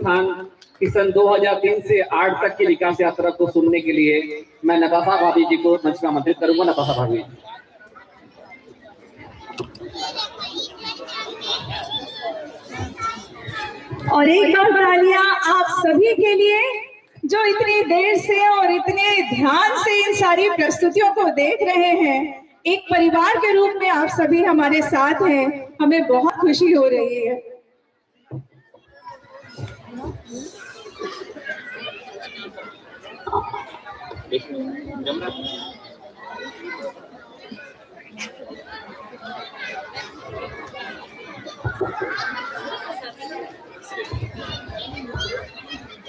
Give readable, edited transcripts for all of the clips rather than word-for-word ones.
उत्थान की सन 2003 से 8 तक की विकास यात्रा को सुनने के लिए मैं नताशा भाभी जी को मंच पर आमंत्रित करूंगा। नताशा भाभी। और एक बार तालियां आप सभी के लिए जो इतनी देर से और इतने ध्यान से इन सारी प्रस्तुतियों को देख रहे हैं। एक परिवार के रूप में आप सभी हमारे साथ हैं, हमें बहुत खुशी हो रही है।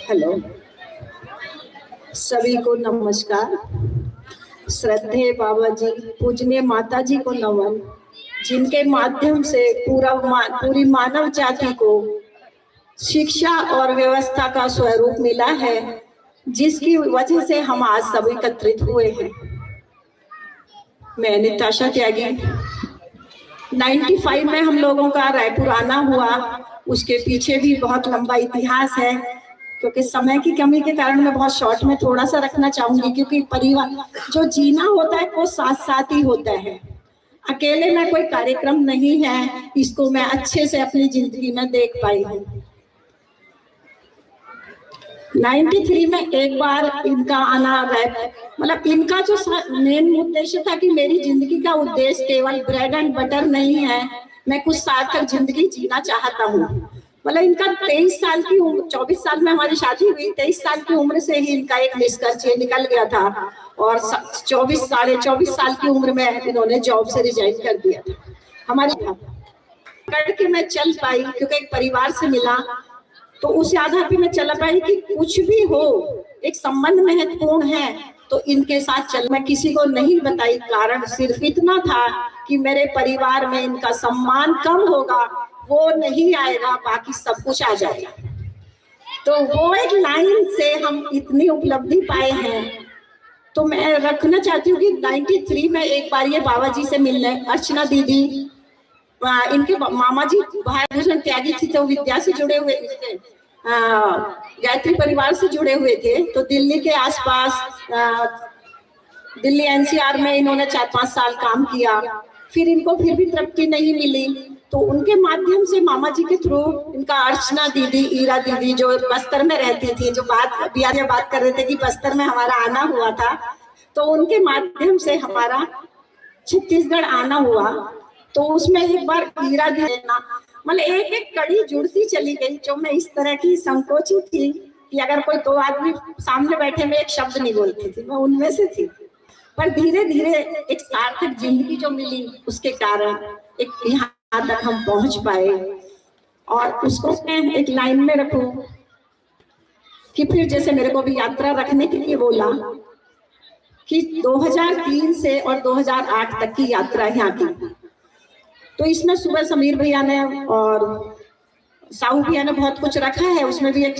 हेलो, सभी को नमस्कार। श्रद्धेय बाबा जी, पूजनीय माता जी को नमन, जिनके माध्यम से पूरी मानव जाति को शिक्षा और व्यवस्था का स्वरूप मिला है, जिसकी वजह से हम आज सब एकत्रित हुए हैं। मैं नताशा त्यागी, 95 में हम लोगों का रायपुर आना हुआ। उसके पीछे भी बहुत लंबा इतिहास है, क्योंकि समय की कमी के कारण मैं बहुत शॉर्ट में थोड़ा सा रखना चाहूंगी, क्योंकि परिवार जो जीना होता है वो साथ साथ ही होता है। अकेले में कोई कार्यक्रम नहीं है, इसको मैं अच्छे से अपनी जिंदगी में देख पाई हूँ। 93 में एक बार इनका आना, मतलब इनका जो मेन उद्देश्य था कि मेरी जिंदगी का उद्देश्य केवल ब्रेड एंड बटर नहीं है, मैं कुछ सार्थक जिंदगी जीना चाहता हूँ। मतलब इनका 23 साल की उम्र, 24 साल में हमारी शादी हुई, 23 साल की उम्र से ही इनका एक निष्कर्ष निकल गया था और 24 साल की उम्र में इन्होंने जॉब से रिजाइन कर दिया था। हमारी करके मैं चल पाई, क्योंकि एक परिवार से मिला, तो उस आधार पे मैं चल पाई कि कुछ भी हो, एक संबंध महत्वपूर्ण है तो इनके साथ चल। मैं किसी को नहीं बताई, कारण सिर्फ इतना था कि मेरे परिवार में इनका सम्मान कम होगा, वो नहीं आएगा, बाकी सब कुछ आ जाएगा। तो वो एक लाइन से हम इतनी उपलब्धि पाए हैं। तो मैं रखना चाहती हूँ कि 93 में एक बार ये बाबा जी से मिलने अर्चना दीदी, इनके मामा जी भारत त्यागी थी, तो विद्या से जुड़े हुए थे, गायत्री परिवार से जुड़े हुए थे। तो दिल्ली के आसपास, दिल्ली एनसीआर में इन्होंने 4-5 साल काम किया। फिर इनको फिर भी तरक्की नहीं मिली, तो उनके माध्यम से मामा जी के थ्रू इनका अर्चना दीदी, ईरा दीदी जो बस्तर में रहती थी, जो बात कर रहे थे कि बस्तर में हमारा आना हुआ था, तो उनके माध्यम से हमारा छत्तीसगढ़ आना हुआ। तो उसमें एक बार ईरा दीदी, मतलब एक एक कड़ी जुड़ती चली गई। जो मैं इस तरह की संकोची थी कि अगर कोई 2 आदमी सामने बैठे, मैं एक शब्द नहीं बोलती थी, मैं उनमें से थी। पर धीरे धीरे एक सार्थक जिंदगी जो मिली, उसके कारण एक यहाँ तक हम पहुंच पाए। और उसको मैं एक लाइन में रखूं कि फिर जैसे मेरे को भी यात्रा रखने के लिए बोला कि 2003 से और 2008 तक की यात्रा यहाँ की। तो इसमें सुबह समीर भैया ने और साहू भैया ने बहुत कुछ रखा है, उसमें भी एक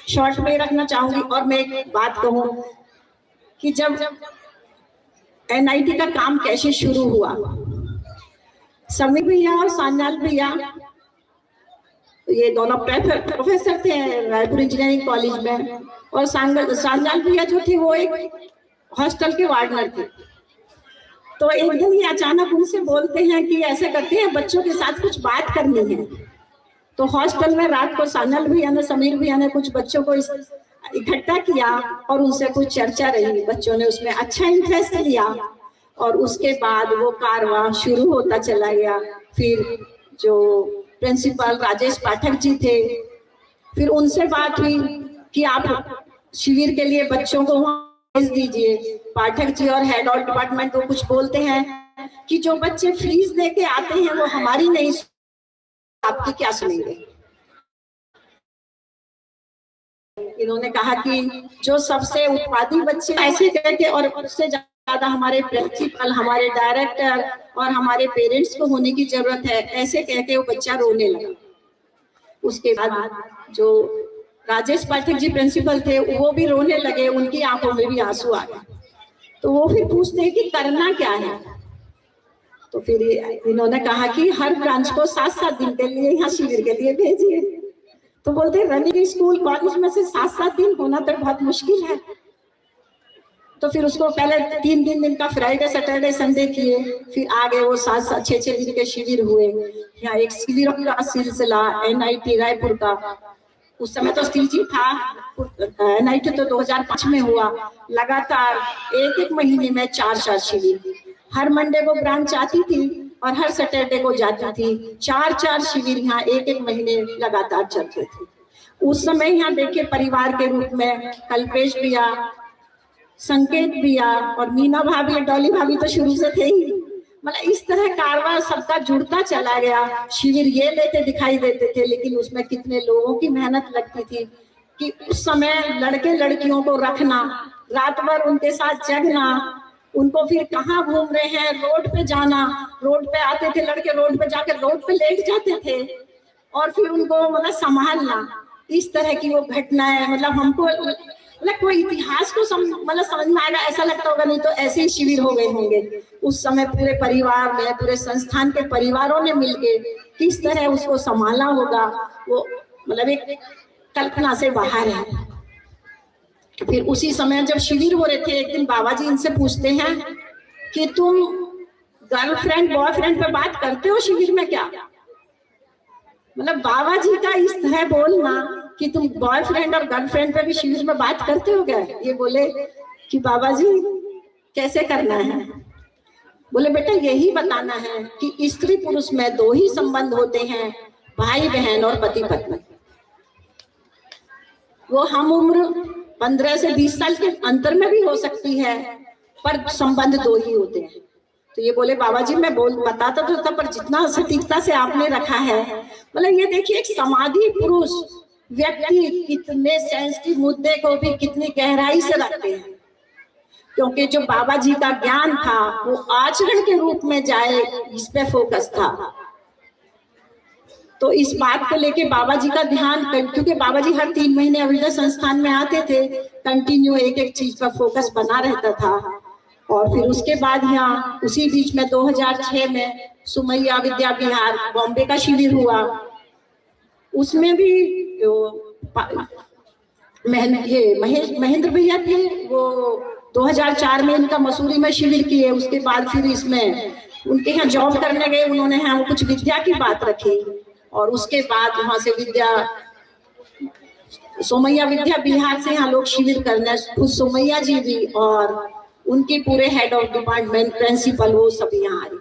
शॉर्ट में रखना चाहूंगी। और मैं एक बात कहूँ कि जब एनआईटी का काम कैसे शुरू हुआ, समीर भैया और सान्याल भैया, ये दोनों प्रोफेसर थे रायपुर इंजीनियरिंग कॉलेज में, और सान्याल भैया जो थे वो एक हॉस्टल के वार्डनर थे। तो एक दिन ही अचानक उनसे बोलते हैं कि ऐसे करते हैं, बच्चों के साथ कुछ बात करनी है। तो हॉस्टल में रात को सान्याल भैया ने, समीर भैया ने कुछ बच्चों को इकट्ठा किया और उनसे कुछ चर्चा रही। बच्चों ने उसमें अच्छा इंटरेस्ट लिया और उसके बाद वो कारवां शुरू होता चला गया। फिर जो प्रिंसिपल राजेश पाठक जी थे, फिर उनसे बात हुई कि आप शिविर के लिए बच्चों को भेज दीजिए। पाठक जी और हेड ऑफ डिपार्टमेंट को कुछ बोलते हैं कि जो बच्चे फीस दे के आते हैं वो हमारी नहीं, आपकी क्या सुनेंगे। इन्होंने कहा कि जो सबसे उत्पादी बच्चे ऐसे करके, और उससे ज्यादा हमारे प्रिंसिपल, हमारे डायरेक्टर और हमारे पेरेंट्स को होने की जरूरत है, ऐसे कह के वो बच्चा रोने लगा। उसके बाद जो राजेश पाठक जी प्रिंसिपल थे वो भी रोने लगे, उनकी आंखों में भी आंसू आ गए। तो वो फिर पूछते हैं कि करना क्या है। तो फिर इन्होंने कहा कि हर ब्रांच को 7-7 दिन के लिए यहाँ शिविर के लिए भेजिए। तो बोलते रनिंग स्कूल कॉलेज में से 7-7 दिन होना तो बहुत मुश्किल है। तो फिर उसको पहले 3 दिन का फ्राइडे सैटरडे संडे किए, फिर आगे वो 7-6 दिन के शिविर हुए। यहाँ एक शिविरों का सिलसिला NIT रायपुर का, उस समय तो CG था, NIT तो 2005 में हुआ। लगातार एक महीने में 4 शिविर, हर मंडे को ब्रांच आती थी और हर सैटरडे को जाती थी। 4 शिविर यहाँ एक महीने लगातार चलते थे। उस समय यहाँ देखिए परिवार के रूप में कल्पेश भैया, संकेत भैया और मीना भाभी, डॉली भाभी तो शुरू से थे ही। मतलब इस तरह कारवां सबका जुड़ता चला गया। शिविर ये लेते दिखाई देते थे, लेकिन उसमें कितने लोगों की मेहनत लगती थी कि उस समय लड़के लड़कियों को रखना, रात भर उनके साथ जगना, उनको फिर कहाँ घूम रहे हैं, रोड पे जाना, रोड पे आते थे लड़के, रोड पे जाकर रोड पे लेट जाते थे और फिर उनको मतलब संभालना। इस तरह की वो घटनाएं, मतलब हमको मतलब कोई इतिहास को समझ में आएगा ऐसा लगता होगा, नहीं तो ऐसे ही शिविर हो गए होंगे। उस समय पूरे परिवार ने, पूरे संस्थान के परिवारों ने मिलके किस तरह उसको संभाला होगा, वो मतलब एक कल्पना से बाहर है। फिर उसी समय जब शिविर हो रहे थे, एक दिन बाबा जी इनसे पूछते हैं कि तुम गर्लफ्रेंड बॉयफ्रेंड पे बात करते हो शिविर में क्या? मतलब बाबा जी का इस तरह बोलना कि तुम बॉयफ्रेंड और गर्लफ्रेंड पे भी शिविर में बात करते हो क्या? ये बोले कि बाबा जी कैसे करना है? बोले बेटा यही बताना है कि स्त्री पुरुष में 2 ही संबंध होते हैं, भाई बहन और पति पत्नी। वो हम उम्र 15 से 20 साल के अंतर में भी हो सकती है, पर संबंध 2 ही होते हैं। तो ये बोले बाबा जी मैं बताता तो था, पर जितना सटीकता से आपने रखा है, मतलब ये देखिए एक समाधि पुरुष व्यक्ति कितने सेंसिटिव मुद्दे को भी कितनी गहराई से रखते हैं, क्योंकि जो बाबा जी का ज्ञान था वो आचरण के रूप में जाए, इस पे फोकस था। तो इस बात को लेके बाबा जी का ध्यान, क्योंकि बाबा जी हर 3 महीने अविद्या संस्थान में आते थे, कंटिन्यू एक चीज पर फोकस बना रहता था। और फिर उसके बाद यहाँ उसी बीच में 2006 में सुमैया विद्या विहार बॉम्बे का शिविर हुआ। उसमें भी महेंद्र भैया थे, वो 2004 में इनका मसूरी में शिविर किए। उसके बाद फिर इसमें उनके यहाँ जॉब करने गए, उन्होंने यहाँ कुछ विद्या की बात रखी और उसके बाद वहां से सोमैया विद्या बिहार से यहाँ लोग शिविर करने, खुद सोमैया जी भी और उनके पूरे हेड ऑफ डिपार्टमेंट प्रिंसिपल वो सब यहाँ आए।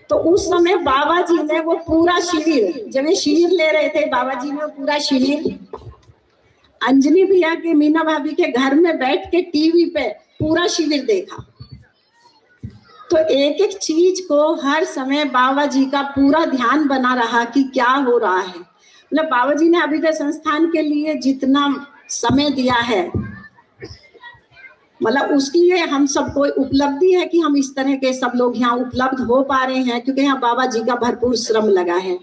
तो उस समय बाबा जी ने वो पूरा शिविर, जब ये शिविर ले रहे थे बाबा जी ने पूरा शिविर अंजलि भैया के, मीना भाभी के घर में बैठ के टीवी पे पूरा शिविर देखा। तो एक चीज को हर समय बाबा जी का पूरा ध्यान बना रहा कि क्या हो रहा है। मतलब बाबा जी ने अभिदय संस्थान के लिए जितना समय दिया है, मतलब उसकी ये हम सबको उपलब्धि है कि हम इस तरह के सब लोग यहाँ उपलब्ध हो पा रहे हैं, क्योंकि यहाँ बाबा जी का भरपूर श्रम लगा है।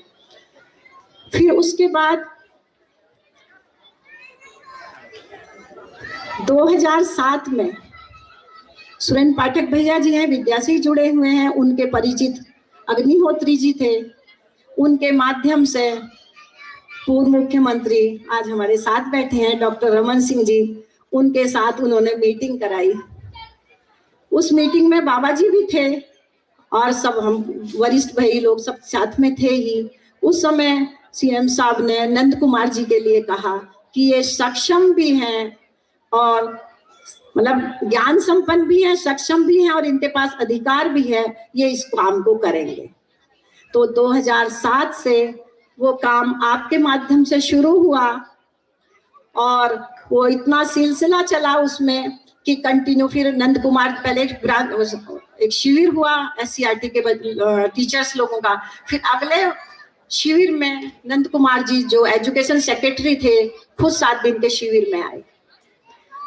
फिर उसके बाद 2007 में सुरेंद्र पाठक भैया जी हैं, विद्या से जुड़े हुए हैं, उनके परिचित अग्निहोत्री जी थे, उनके माध्यम से पूर्व मुख्यमंत्री आज हमारे साथ बैठे हैं डॉक्टर रमन सिंह जी, उनके साथ उन्होंने मीटिंग कराई। उस मीटिंग में बाबा जी भी थे और सब हम वरिष्ठ भाई लोग सब साथ में थे ही। उस समय CM साहब ने नंद कुमार जी के लिए कहा कि ये सक्षम भी हैं और मतलब ज्ञान संपन्न भी हैं, सक्षम भी हैं और इनके पास अधिकार भी है, ये इस काम को करेंगे। तो 2007 से वो काम आपके माध्यम से शुरू हुआ और वो इतना सिलसिला चला उसमें कि कंटिन्यू। फिर नंद कुमार पहले एक शिविर हुआ SCRT के टीचर्स लोगों का, फिर अगले शिविर में नंद कुमार जी जो एजुकेशन सेक्रेटरी थे खुद 7 दिन के शिविर में आए।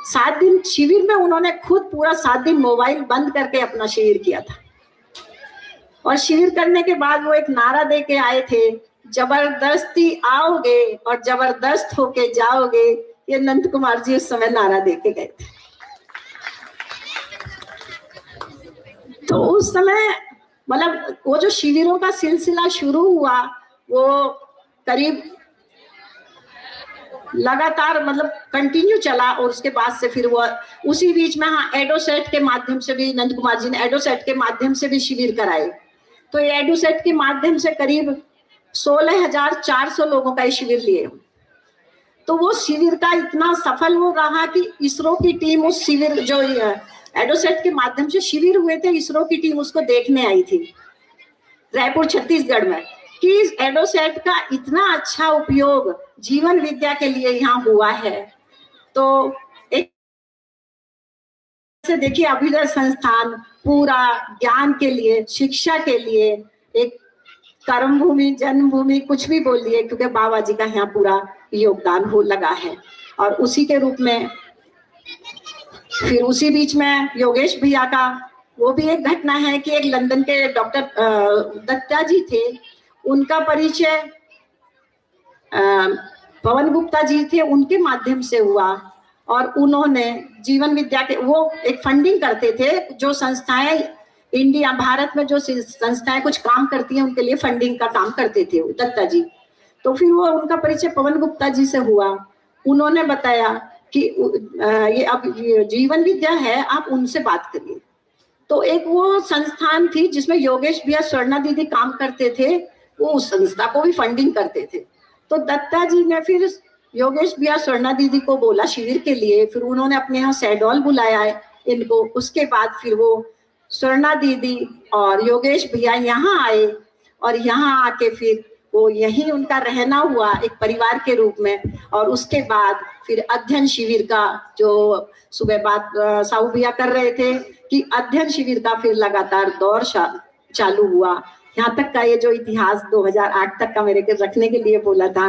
7 दिन शिविर में उन्होंने खुद पूरा 7 दिन मोबाइल बंद करके अपना शिविर किया था। और शिविर करने के बाद वो एक नारा दे के आए थे, जबरदस्ती आओगे और जबरदस्त होके जाओगे। ये नंद कुमार जी उस समय नारा दे के गए थे। तो उस समय मतलब वो जो शिविरों का सिलसिला शुरू हुआ वो करीब लगातार मतलब कंटिन्यू चला। और उसके बाद से फिर वो उसी बीच में हाँ एडोसेट के माध्यम से भी नंद कुमार जी ने एडोसेट के माध्यम से भी शिविर कराए। तो एडोसेट के माध्यम से करीब 16,400 लोगों का ये शिविर लिए। तो वो शिविर का इतना सफल वो रहा कि इसरो की टीम उस शिविर जो एडोसेट के माध्यम से शिविर हुए थे, इसरो की टीम उसको देखने आई थी रायपुर छत्तीसगढ़ में कि एडोसेट का इतना अच्छा उपयोग जीवन विद्या के लिए यहाँ हुआ है। तो एक से देखिए अभ्युदय संस्थान पूरा ज्ञान के लिए, शिक्षा के लिए एक कर्म भूमि, जन्मभूमि, कुछ भी बोलिए, क्योंकि बाबा जी का यहाँ पूरा योगदान हो लगा है। और उसी के रूप में फिर उसी बीच में योगेश भैया का वो भी एक घटना है कि एक लंदन के डॉक्टर दत्ता जी थे, उनका परिचय पवन गुप्ता जी थे, उनके माध्यम से हुआ। और उन्होंने जीवन विद्या के वो एक फंडिंग करते थे, जो संस्थाएं इंडिया भारत में जो संस्थाएं कुछ काम करती हैं उनके लिए फंडिंग का काम करते थे दत्ता जी। तो फिर वो उनका परिचय पवन गुप्ता जी से हुआ। उन्होंने बताया कि ये अब जीवन विद्या है, आप उनसे बात करिए। तो एक वो संस्थान थी जिसमें योगेश भैया, स्वर्णा दीदी काम करते थे, वो उस संस्था को भी फंडिंग करते थे। तो दत्ता जी ने फिर योगेश भैया, स्वर्णा दीदी को बोला शिविर के लिए, फिर उन्होंने अपने यहाँ शहडोल बुलाया है इनको। उसके बाद फिर वो स्वर्णा दीदी और योगेश भैया यहाँ आए और यहाँ आके फिर वो यहीं उनका रहना हुआ एक परिवार के रूप में। और उसके बाद फिर अध्ययन शिविर का जो सुबह बात साहू भैया कर रहे थे कि अध्ययन शिविर का फिर लगातार दौर चालू हुआ। यहाँ तक का ये जो इतिहास 2008 तक का मेरे को रखने के लिए बोला था,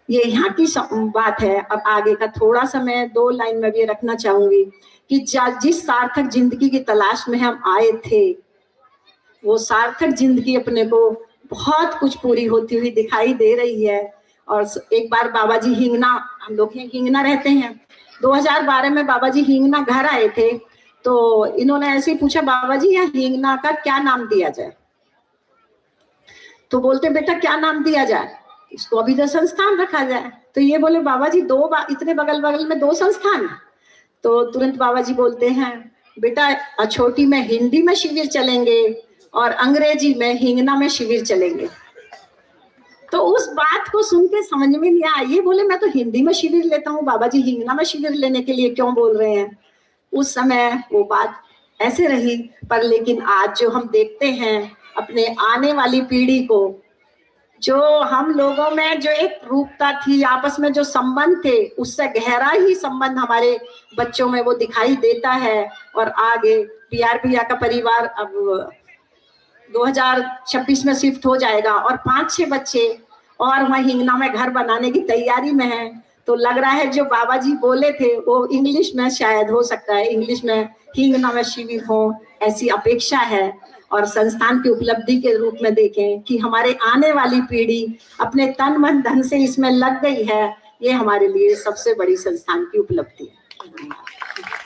ये यहाँ की बात है। अब आगे का थोड़ा सा मैं 2 लाइन में भी रखना चाहूंगी कि जिस सार्थक जिंदगी की तलाश में हम आए थे, वो सार्थक जिंदगी अपने को बहुत कुछ पूरी होती हुई दिखाई दे रही है। और एक बार बाबा जी हिंगना, हम लोग हिंगना रहते हैं, 2012 में बाबा जी हिंगना घर आए थे। तो इन्होंने ऐसे ही पूछा, बाबा जी यहाँ हिंगना का क्या नाम दिया जाए? तो बोलते बेटा क्या नाम दिया जाए? इसको अभ्युदय संस्थान रखा जाए। तो ये बोले बाबा जी इतने बगल बगल में 2 संस्थान। तो तुरंत बाबा जी बोलते हैं बेटा छोटी में हिंदी में शिविर चलेंगे और अंग्रेजी में हिंगना में शिविर चलेंगे। तो उस बात को सुन के समझ में नहीं आया। ये बोले मैं तो हिंदी में शिविर लेता हूँ, बाबा जी हिंगना में शिविर लेने के लिए क्यों बोल रहे हैं? उस समय वो बात ऐसे रही। पर लेकिन आज जो हम देखते हैं अपने आने वाली पीढ़ी को, जो हम लोगों में जो एक रूपता थी, आपस में जो संबंध थे, उससे गहरा ही संबंध हमारे बच्चों में वो दिखाई देता है। और आगे पीआर भैया का परिवार अब 2026 में शिफ्ट हो जाएगा और 5-6 बच्चे और वहाँ हिंगना में घर बनाने की तैयारी में है। तो लग रहा है जो बाबा जी बोले थे वो इंग्लिश में शायद हो सकता है, इंग्लिश में हिंगना में शिविर हो, ऐसी अपेक्षा है। और संस्थान की उपलब्धि के रूप में देखें कि हमारे आने वाली पीढ़ी अपने तन मन धन से इसमें लग गई है, ये हमारे लिए सबसे बड़ी संस्थान की उपलब्धि है।